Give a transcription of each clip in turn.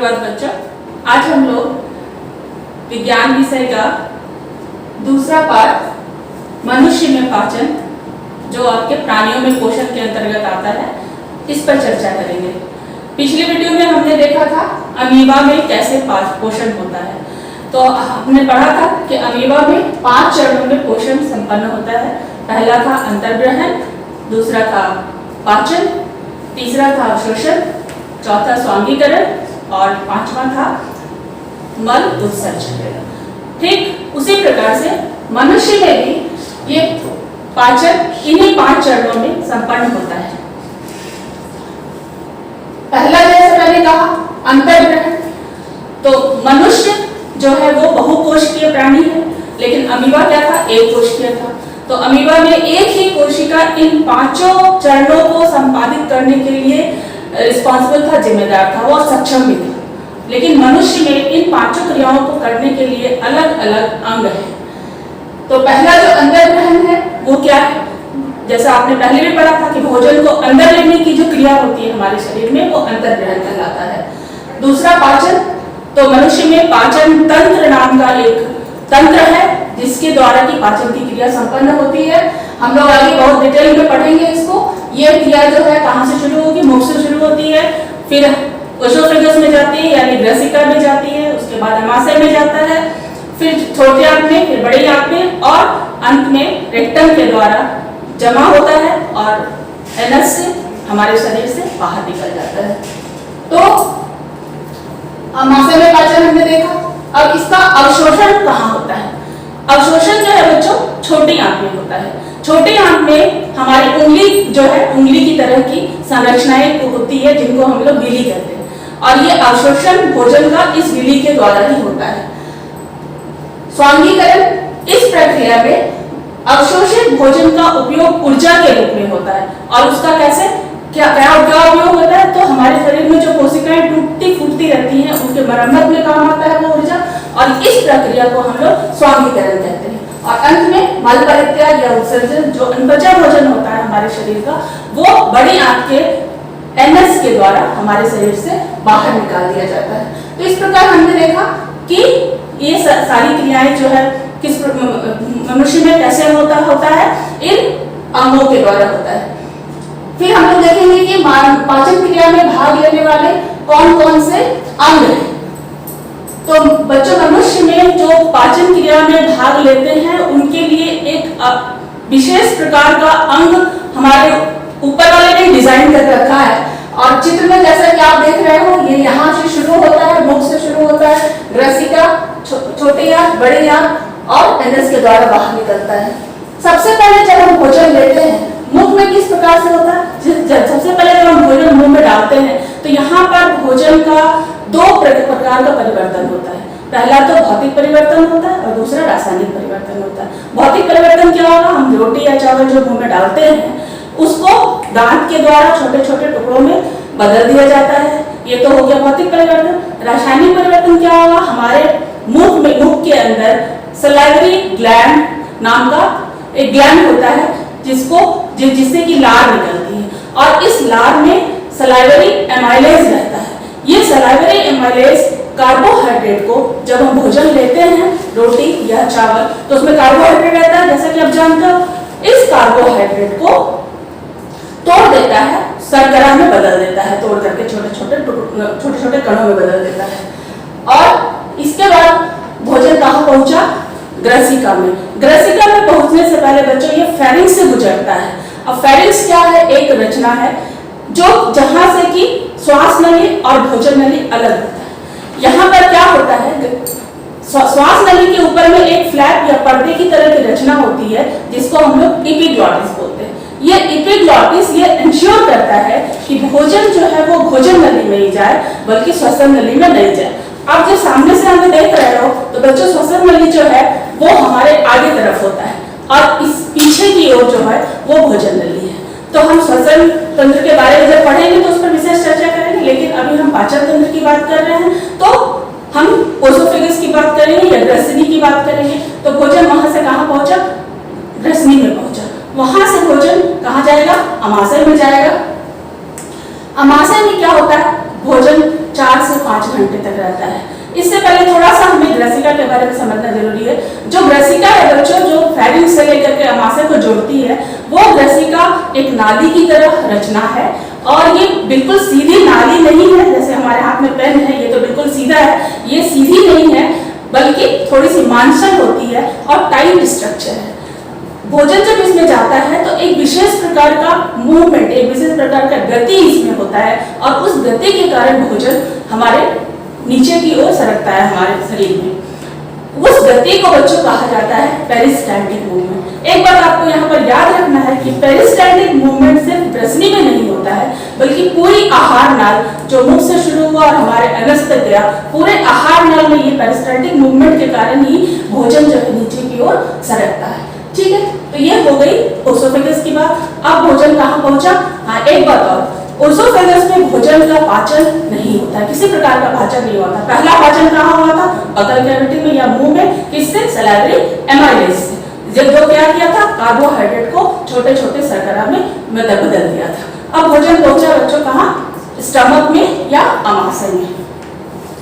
सुप्रभात बच्चों, आज हम लोग विज्ञान विषय का दूसरा पाठ मनुष्य में पाचन, जो आपके प्राणियों में पोषण के अंतर्गत आता है, इस पर चर्चा करेंगे। पिछले वीडियो में हमने देखा था अमीबा में कैसे पोषण होता है। तो हमने पढ़ा था कि अमीबा में 5 चरणों में पोषण संपन्न होता है। पहला था अंतर्ग्रहण, दूसरा था पाचन, तीसरा था अवशोषण, चौथा स्वांगीकरण और 5वां था मल उत्सर्जन। ठीक उसी प्रकार से मनुष्य में भी ये पाचन इन्हीं 5 चरणों में संपन्न होता है। पहला जैसे मैंने कहा अंतर्ग्रहण, तो मनुष्य जो है वो बहुकोशिकीय प्राणी है, लेकिन अमीबा क्या था, एक कोशिकीय था। तो अमीबा में एक ही कोशिका इन 5 चरणों को संपादित करने के लिए रिस्पॉन्सिबल था, जिम्मेदार था, वो सक्षम भी था। लेकिन मनुष्य में इन 5 क्रियाओं को करने के लिए अलग अलग अंग है। तो पहला जो अंतर्ग्रहण है वो क्या है, जैसा आपने पहले भी पढ़ा था कि भोजन को अंदर लेने की जो क्रिया होती है हमारे शरीर में, वो अंतर्ग्रहण कहलाता है। दूसरा पाचन, तो मनुष्य में पाचन तंत्र नाम का एक तंत्र है जिसके द्वारा की पाचन की क्रिया संपन्न होती है। हम लोग आगे बहुत डिटेल में पढ़ेंगे इसको। ये क्रिया जो है कहाँ से शुरू होगी, मुख से शुरू होती है, फिर ओसोफेगस में जाती है यानी ग्रसिका में जाती है, उसके बाद अमाशय में जाता है, फिर छोटे आंत में, फिर बड़े आंत में और अंत में रेक्टम के द्वारा जमा होता है और एनस से हमारे शरीर से बाहर निकल जाता है। तो अमाशय में पाचन हमने देखा। अब इसका अवशोषण कहाँ होता है? अवशोषण जो है बच्चों छोटी आंत में होता है। छोटी आंत में हमारी उंगली जो है, उंगली की तरह की संरचनाएं होती है जिनको हम लोग विली कहते हैं, और ये अवशोषण भोजन का इस विली के द्वारा ही होता है। स्वांगीकरण, इस प्रक्रिया में अवशोषित भोजन का उपयोग ऊर्जा के रूप में होता है। और उसका कैसे क्या उपयोग होता है, तो हमारे शरीर में जो कोशिकाएं टूटती फूटती रहती हैं उनके मरम्मत में काम आता है वो ऊर्जा, और इस प्रक्रिया को हम लोग स्वांगीकरण कहते हैं। और अंत में मल परित्याग या उत्सर्जन, जो अनपचा भोजन होता है हमारे शरीर का, वो बड़ी आंत के एनस के द्वारा हमारे शरीर से बाहर निकाल दिया जाता है। तो इस प्रकार हमने देखा कि ये सारी क्रियाएं जो है किस मनुष्य में कैसे होता है, इन अंगों के द्वारा होता है। फिर हम लोग देखेंगे कि पाचन क्रिया में भाग लेने वाले कौन कौन से अंग हैं। तो बच्चों, मनुष्य में जो पाचन क्रिया में भाग लेते हैं उनके लिए एक विशेष प्रकार का अंग हमारे ऊपर वाले ने डिजाइन कर रखा है। और चित्र में जैसा कि आप देख रहे हो, ये यहाँ से शुरू होता है, मुख से शुरू होता है, ग्रसिका, छोटी आंत, बड़ी आंत और एनस के द्वारा बाहर निकलता है। सबसे पहले जब हम भोजन लेते हैं, मुख में किस प्रकार से होता है, सबसे पहले जब हम भोजन मुंह में डालते हैं तो यहाँ पर भोजन का 2 प्रकार का परिवर्तन होता है। पहला तो भौतिक परिवर्तन होता है और दूसरा रासायनिक परिवर्तन होता है। भौतिक परिवर्तन क्या होगा, हम रोटी या चावल जो मुंह में डालते हैं उसको दांत के द्वारा छोटे छोटे टुकड़ों में बदल दिया जाता है, ये तो हो गया भौतिक परिवर्तन। रासायनिक परिवर्तन क्या होगा, हमारे मुख के अंदर सलाइवरी ग्लैंड नाम का एक ग्लैंड होता है जिससे कि लार निकलती है, और इस लार में सलाइवरी एमाइलेज रहता है। ये सलाइवरी एमाइलेज कार्बोहाइड्रेट को, जब हम भोजन लेते हैं रोटी या चावल, तो उसमें कार्बोहाइड्रेट रहता है, जैसा कि आप जानते हो। इस कार्बोहाइड्रेट को तोड़ देता है, शर्करा में बदल देता है, तोड़ करके छोटे छोटे कणों में बदल देता है। और इसके बाद भोजन कहाँ पहुंचा, ग्रसिका में। ग्रसिका में पहुंचने से पहले बच्चों ये फेरिंक्स से गुजरता है। अब फेरिंक्स क्या है, एक रचना है जो जहां से कि श्वास नली और भोजन नली अलग होता है। यहाँ पर क्या होता है, श्वास नली के ऊपर में एक फ्लैप या पर्दे की तरह की रचना होती है जिसको हम लोग एपिग्लॉटिस बोलते हैं। ये एपिग्लॉटिस ये इंश्योर करता है कि भोजन जो है वो भोजन नली में ही जाए, बल्कि श्वसन नली में नहीं जाए। अब जो सामने से हमें देख रहे हो, तो बच्चों श्वसन नली जो है वो हमारे आगे तरफ होता है और इस पीछे की ओर जो है वो भोजन नली है। तो हम श्वसन तंत्र के बारे में जब पढ़ेंगे तो उस पर विशेष चर्चा करेंगे, लेकिन अभी हम पाचन तंत्र की बात कर रहे हैं, तो हम ओसोफेगस की बात करेंगे या ग्रसनी की बात करेंगे। तो भोजन वहां से कहाँ पहुंचा, ग्रसनी में पहुंचा। वहां से भोजन कहाँ जाएगा, अमाशय में जाएगा। अमाशय में क्या होता है, भोजन 4 से 5 घंटे तक रहता है। इससे पहले थोड़ा सा हमें ग्रेसिका के बारे में समझना जरूरी है। जो ग्रेसिका है बच्चों, जो फेरिंक्स से लेकर के अमाशय को जोड़ती है, वो ग्रेसिका एक नाली की तरह रचना है और ये बिल्कुल सीधी नाली नहीं है। जैसे हमारे हाथ में पेन है, ये तो बिल्कुल सीधा है, ये सीधी नहीं है, बल्कि थोड़ी सी मांसल होती है और टाइट स्ट्रक्चर है। भोजन जब इसमें जाता है तो एक विशेष प्रकार का मूवमेंट, एक विशेष प्रकार का गति इसमें होता है और उस गति के कारण भोजन हमारे नीचे की ओर सरकता है हमारे शरीर में। उस गति को बच्चों कहा जाता है पेरिस्टैल्टिक मूवमेंट। एक बात आपको यहाँ पर याद रखना है कि पेरिस्टैल्टिक मूवमेंट सिर्फ ग्रसनी में नहीं होता है, बल्कि पूरी आहार नाल, जो मुख से शुरू हुआ और हमारे अनस तक गया, पूरे आहार नाल में ये पेरिस्टैल्टिक मूवमेंट के कारण ही भोजन जो है नीचे की ओर सरकता है। ठीक है, तो ये हो गई ओसोफेगस की बात। अब भोजन कहाँ पहुंचा? हाँ, एक बात और, ओसोफेगस में भोजन का पाचन नहीं होता है, किसी प्रकार का पाचन नहीं होता। पहला पाचन कहाँ हुआ था? बगल कैविटी में या मुंह में, किससे? सैलाइवरी एमाइलेज से। जब जो क्या किया था? कार्बोहाइड्रेट को छोटे छोटे शर्करा में बदल दिया था। अब भोजन पहुंचा बच्चों कहाँ? स्टमक में या अमाशय में।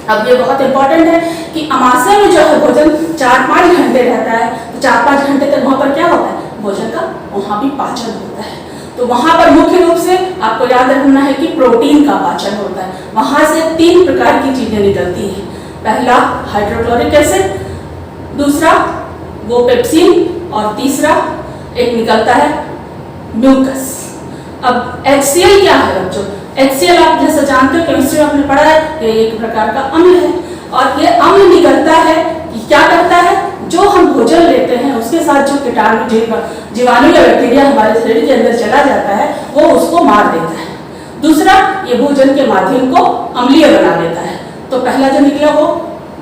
अब ये बहुत इंपॉर्टेंट है कि अमाशय में जो है भोजन 4-5 घंटे रहता है, तो 4-5 घंटे तक वहां पर क्या होता है? भोजन का वहां भी पाचन होता है। तो वहां पर मुख्य रूप से आपको याद रखना है कि प्रोटीन का पाचन होता है। वहां से 3 प्रकार की चीजें निकलती है। पहला हाइड्रोक्लोरिक एसिड, दूसरा वो पेप्सिन और तीसरा एक निकलता है म्यूकस। अब HCl क्या है बच्चों? HCl आप जैसे जानते हो, केमिस्ट्री में आपने पढ़ा है, ये एक प्रकार का अम्ल है और ये अम्ल निकलता है कि क्या करता है? जो हम भोजन लेते हैं उसके साथ जो कीटाणु, जीवाणु या बैक्टीरिया हमारे शरीर के अंदर चला जाता है, वो उसको मार देता है। दूसरा, ये भोजन के माध्यम को अम्लीय बना देता है। तो पहला जो निकला वो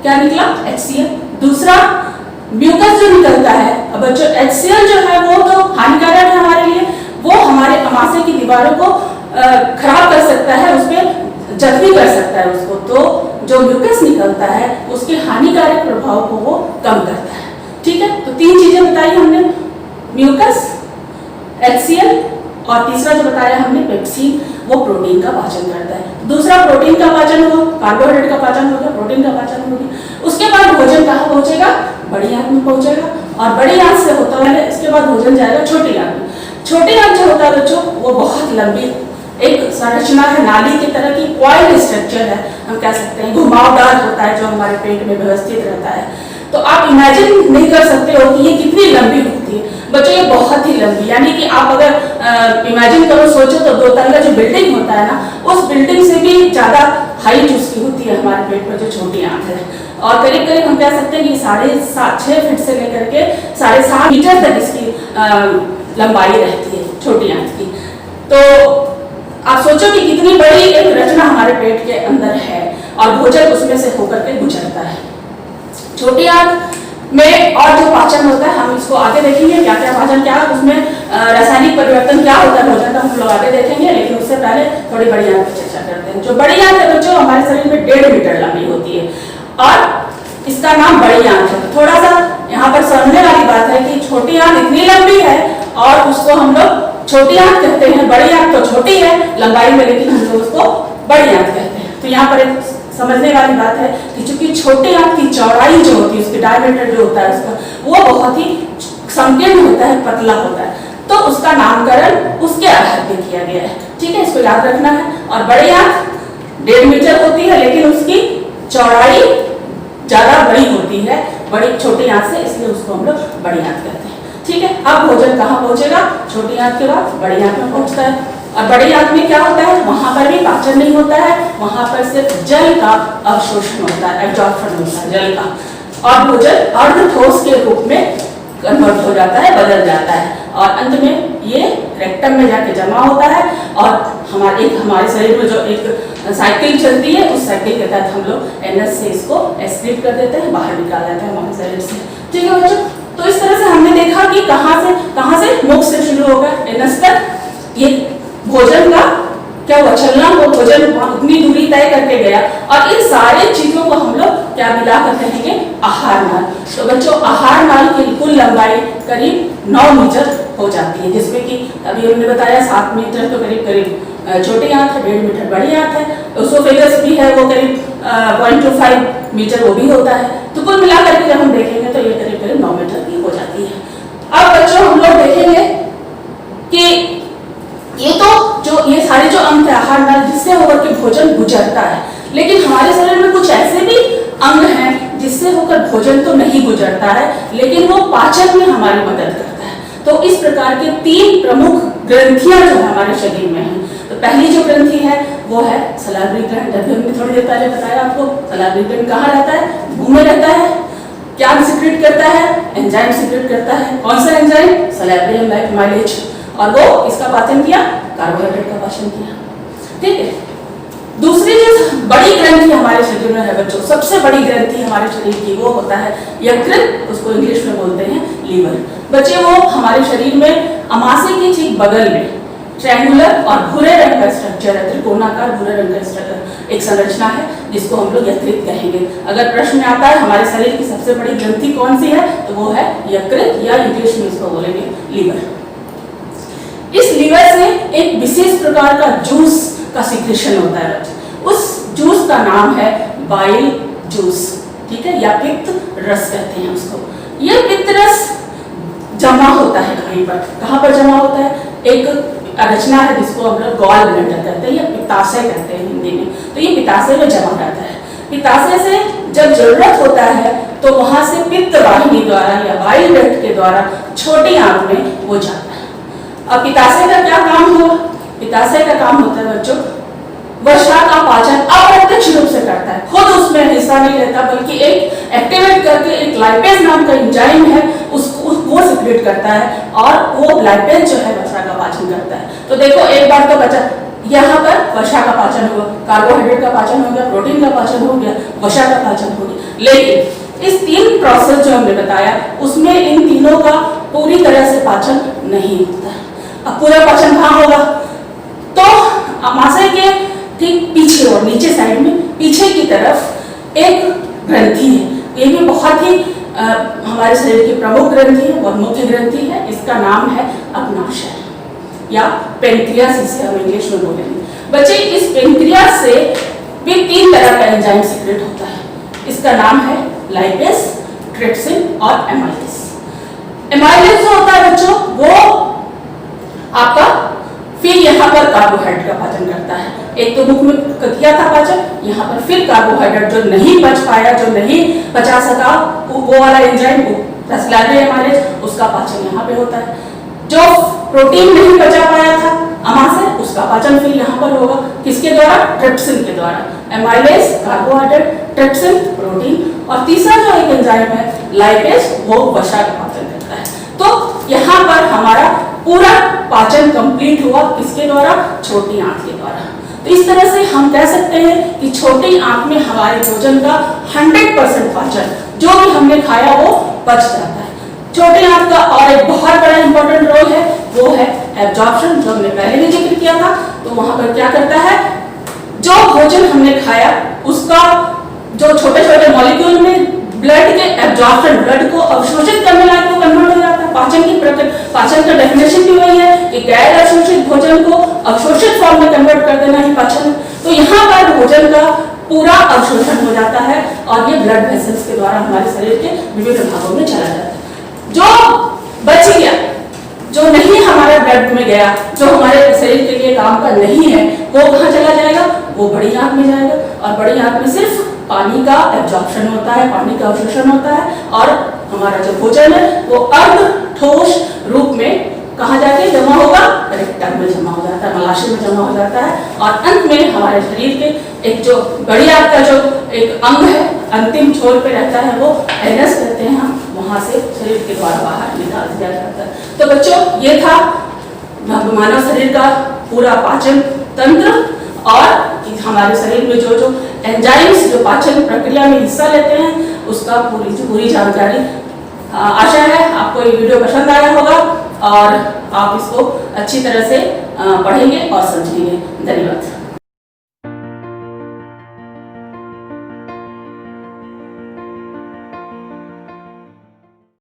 क्या निकला? HCl। दूसरा म्यूकस जो निकलता है। अब बच्चों HCl जो है वो तो हानिकारक है हमारे लिए, वो हमारे अमाशय की दीवारों को खराब कर सकता है, उसमें जख्मी कर सकता है उसको। तो जो म्यूकस निकलता है उसके हानिकारक प्रभाव को वो कम करता है। ठीक है, तो 3 चीजें बताई हमने, म्यूकस, HCl और तीसरा जो बताया हमने पेप्सिन, वो प्रोटीन का पाचन करता है। दूसरा प्रोटीन का पाचन हुआ, कार्बोहाइड्रेट का पाचन हो गया, प्रोटीन का पाचन हो गया। उसके बाद भोजन कहाँ पहुंचेगा? बड़ी आंत में पहुंचेगा और बड़ी आंत से होता है इसके बाद भोजन जाएगा छोटी आंत में। छोटी आंत जो होता है बच्चों, वो बहुत लंबी एक संरचना है, नाली की तरह की कॉइल स्ट्रक्चर है, हम कह सकते हैं, घुमावदार होता है, जो हमारे पेट में व्यवस्थित रहता है। तो आप इमेजिन नहीं कर सकते हो कि ये कितनी लंबी होती है बच्चों, ये बहुत ही लंबी। यानी कि आप अगर इमेजिन करो, सोचो तो 2 तल्ला जो बिल्डिंग होता है ना, उस बिल्डिंग से भी ज्यादा हाइट उसकी होती है हमारे पेट पर जो छोटी आंत है। और करीब करीब हम कह सकते हैं कि 6.5 फीट से लेकर के 7.5 मीटर तक इसकी लंबाई रहती है छोटी आंत की। तो आप सोचो कि कितनी बड़ी एक रचना हमारे पेट के अंदर है और भोजन उसमें से होकर के गुजरता है। छोटी आंत में और जो पाचन होता है, हम इसको आगे देखेंगे, क्या क्या पाचन, क्या उसमें रासायनिक परिवर्तन क्या होता है भोजन का, हम लोग आगे देखेंगे। लेकिन उससे पहले थोड़ी बड़ी आंत की चर्चा करते हैं। जो बड़ी आंत है बच्चों, हमारे शरीर में 1.5 मीटर लंबी होती है और इसका नाम बड़ी आंत है। थोड़ा सा यहाँ पर समझने वाली बात है कि छोटी आंत इतनी लंबी है और उसको हम लोग छोटी आंत कहते हैं, बड़ी आंत तो छोटी है लंबाई में, लेकिन हम लोग उसको बड़ी आंत कहते हैं। तो यहाँ पर एक समझने वाली बात है कि चूंकि छोटी आंत की चौड़ाई जो होती है, उसकी डायमीटर जो होता है उसका, वो बहुत ही संकीर्ण होता है, पतला होता है, तो उसका नामकरण उसके आधार पर किया गया है। ठीक है, इसको याद रखना है। और बड़ी आंत 1.5 मीटर होती है, लेकिन उसकी चौड़ाई ज्यादा बड़ी होती है बड़ी छोटी आंत से, इसलिए उसको हम लोग बड़ी आंत कहते हैं। ठीक है, अब भोजन कहाँ पहुंचेगा? छोटी आंत के बाद बड़ी आंत में पहुंचता है। और बड़ी आंत में क्या होता है? वहां पर भी पाचन नहीं होता है, वहां पर सिर्फ जल का अवशोषण होता है, एब्जॉर्प्शन होता है जल का, और भोजन अर्ध ठोस के रूप में कन्वर्ट हो जाता है, बदल जाता है और अंत में ये रेक्टम में जाके जमा होता है और हमारे शरीर में जो एक साइकिल चलती है, उस साइकिल के तहत हम लोग एनएस से इसको एक्सक्रीट कर देते हैं, बाहर निकाल देते हैं हमारे शरीर से। ठीक है बच्चों, तो इस तरह से हमने देखा कि कहाँ से मुख से शुरू होगा एनएस तक ये भोजन का क्या हुआ, चलना, वो भोजन उतनी दूरी तय करके गया और इन सारे चीजों को हम लोग क्या मिलाकर कहेंगे आहार नाल। तो बच्चों आहार नाल की कुल लंबाई करीब 9 मीटर हो जाती है, जिसमें कि अभी हमने बताया 7 मीटर तो करीब छोटी आंत है, 1.5 मीटर बड़ी आंत है, ओसोफेगस भी है वो करीब 0.25 मीटर वो भी होता है। तो कुल मिलाकर के जब हम देखेंगे तो ये करीब करीब 9 मीटर की हो जाती है। अब बच्चों हम लोग देखेंगे कि ये तो जो ये सारे जो अंग है आहार नाल जिससे होकर के भोजन गुजरता है, लेकिन हमारे शरीर में कुछ ऐसे भी अंग हैं जिससे होकर भोजन तो नहीं गुजरता है, लेकिन वो पाचन में हमारी मदद करता है। तो इस प्रकार के 3 प्रमुख ग्रंथियां जो है हमारे शरीर में हैं। तो पहली जो ग्रंथि है वो है सलाइवरी ग्लैंड। अभी हमने थोड़ी देर पहले बताया आपको सलाइवरी ग्लैंड कहाँ रहता है, मुंह में रहता है। क्या सिक्रेट करता है, एंजाइम सिक्रेट करता है। कौन सा एंजाइम, सलाइवरी एंजाइम माइलेज, और वो इसका पाचन किया, कार्बोहाइड्रेट का पाचन किया। ठीक है, दूसरी जो बड़ी ग्रंथि हमारे शरीर में है बच्चों, सबसे बड़ी ग्रंथि हमारे शरीर की वो होता है यकृत, उसको इंग्लिश में बोलते हैं लीवर। बच्चे वो हमारे शरीर में अमाशय के ठीक बगल में ट्रायंगुलर और भूरे रंग का स्ट्रक्चर है, त्रिकोणाकार भूरे रंग का एक संरचना है जिसको हम लोग यकृत कहेंगे। अगर प्रश्न में आता है हमारे शरीर की सबसे बड़ी ग्रंथि कौन सी है, तो वो है यकृत, या इंग्लिश में इसको बोलेंगे लीवर। इस लीवर से एक विशेष प्रकार का जूस का सिक्रेशन होता है बच्चे, उस जूस का नाम है बाइल जूस। ठीक है, या पित्त रस कहते हैं उसको। यह पित्त रस जमा होता है कहीं पर, कहाँ पर जमा होता है, एक रचना है जिसको हम लोग गॉल ब्लैडर कहते हैं या पित्ताशय कहते हैं हिंदी में। तो ये पित्ताशय में जमा रहता है। पित्ताशय से जब जरूरत होता है तो वहां से पित्त वाहिनी द्वारा या बाइल डक्ट के द्वारा छोटी आंत में वो जाता है। अब पित्ताशय का क्या काम हुआ, पित्ताशय का काम होता है बच्चों वसा का पाचन अप्रत्यक्ष रूप से करता है, खुद उसमें हिस्सा नहीं लेता, बल्कि एक एक्टिवेट करके एक लाइपेज नाम का एंजाइम है उसको वो सिक्रेट करता है, और वो लाइपेज जो है वसा का पाचन करता है। तो देखो एक बार तो बचा, यहाँ पर वसा का पाचन हुआ, कार्बोहाइड्रेट का पाचन हो गया, प्रोटीन का पाचन हो गया, वसा का पाचन हो गया। लेकिन इस 3 प्रोसेस जो हमने बताया उसमें इन तीनों का पूरी तरह से पाचन नहीं होता। अब पूरा पाचन कहाँ होगा, तो अमाशय के ठीक पीछे और नीचे साइड में पीछे की तरफ एक ग्रंथि है। ये भी बहुत ही हमारे शरीर की प्रमुख ग्रंथि है और मुख्य ग्रंथि है। इसका नाम है अग्नाशय या पेनक्रियास, इसे हम इंग्लिश में बोलेंगे। बच्चे इस पेनक्रियास से भी 3 तरह का एंजाइम सिक्रेट होता है। इसका नाम है लाइपेज, ट्रिप्सिन और एमाइलेज। एमाइलेज जो होता है बच्चों वो आपका फिर यहाँ पर कार्बोहाइड्रेट का पाचन करता है। एक तो मुख में किया था पाचन, यहाँ पर फिर कार्बोहाइड्रेट जो नहीं पच पाया, जो नहीं पचा सका, वो वाला एंजाइम सलाइवरी एमाइलेज, उसका पाचन यहाँ पे होता है। जो प्रोटीन नहीं पचा पाया था अमाशय, उसका पाचन फिर यहाँ पर होगा, किसके द्वारा, ट्रिप्सिन के द्वारा। एमाइलेज कार्बोहाइड्रेट, ट्रिप्सिन प्रोटीन, और तीसरा जो एक एंजाइम है लाइपेज, वो वसा का पाचन करता है। तो यहाँ पर हमारा पूरा पाचन कंप्लीट हुआ, किसके द्वारा, छोटी आंत के द्वारा। तो इस तरह से हम कह सकते हैं कि छोटी आंत में हमारे भोजन का 100% पाचन जो भी हमने खाया वो पच जाता है। छोटी आंत का और एक बहुत बड़ा इंपॉर्टेंट रोल है, वो है एब्जॉर्प्शन, जो हमने पहले भी जिक्र किया था। तो वहां पर क्या करता है, जो भोजन हमने खाया उसका जो छोटे छोटे मॉलिक्यूल में ब्लड के एब्जॉर्प्शन, ब्लड को अवशोषित करने लायक को कन्वर्ट हो जाता है। पाचन का डेफिनेशन भी वही है कि गैर अवशोषित भोजन को अवशोषित फॉर्म में कन्वर्ट कर देना ही पाचन। तो यहाँ पर भोजन का पूरा अवशोषण हो जाता है और ये ब्लड वेसल्स के द्वारा हमारे शरीर के विभिन्न भागों में चला जाता है। जो बच गया, जो नहीं हमारे ब्लड में गया, जो हमारे शरीर के लिए काम का नहीं है, वो कहाँ चला जाएगा, वो बड़ी आंत में जाएगा। और बड़ी आंत में सिर्फ पानी का एब्जॉर्प्शन होता है, पानी का अवशोषण होता है, और हमारा जो भोजन है वो अर्ध ठोस रूप में कहाँ जाके जमा होगा, रेक्टम में जमा हो जाता है, मलाशय में जमा हो जाता है। और अंत में हमारे शरीर के एक जो बड़ी आंत का जो एक अंग है, अंतिम छोर पे रहता है, वो एनस कहते हैं हम, वहां से शरीर के द्वारा बाहर निकाल दिया जाता है। तो बच्चों ये था मानव शरीर का पूरा पाचन तंत्र और हमारे शरीर में जो जो एंजाइम्स जो पाचन प्रक्रिया में हिस्सा लेते हैं उसका पूरी जानकारी। आशा है आपको ये वीडियो पसंद आया होगा और आप इसको अच्छी तरह से पढ़ेंगे और समझेंगे। धन्यवाद।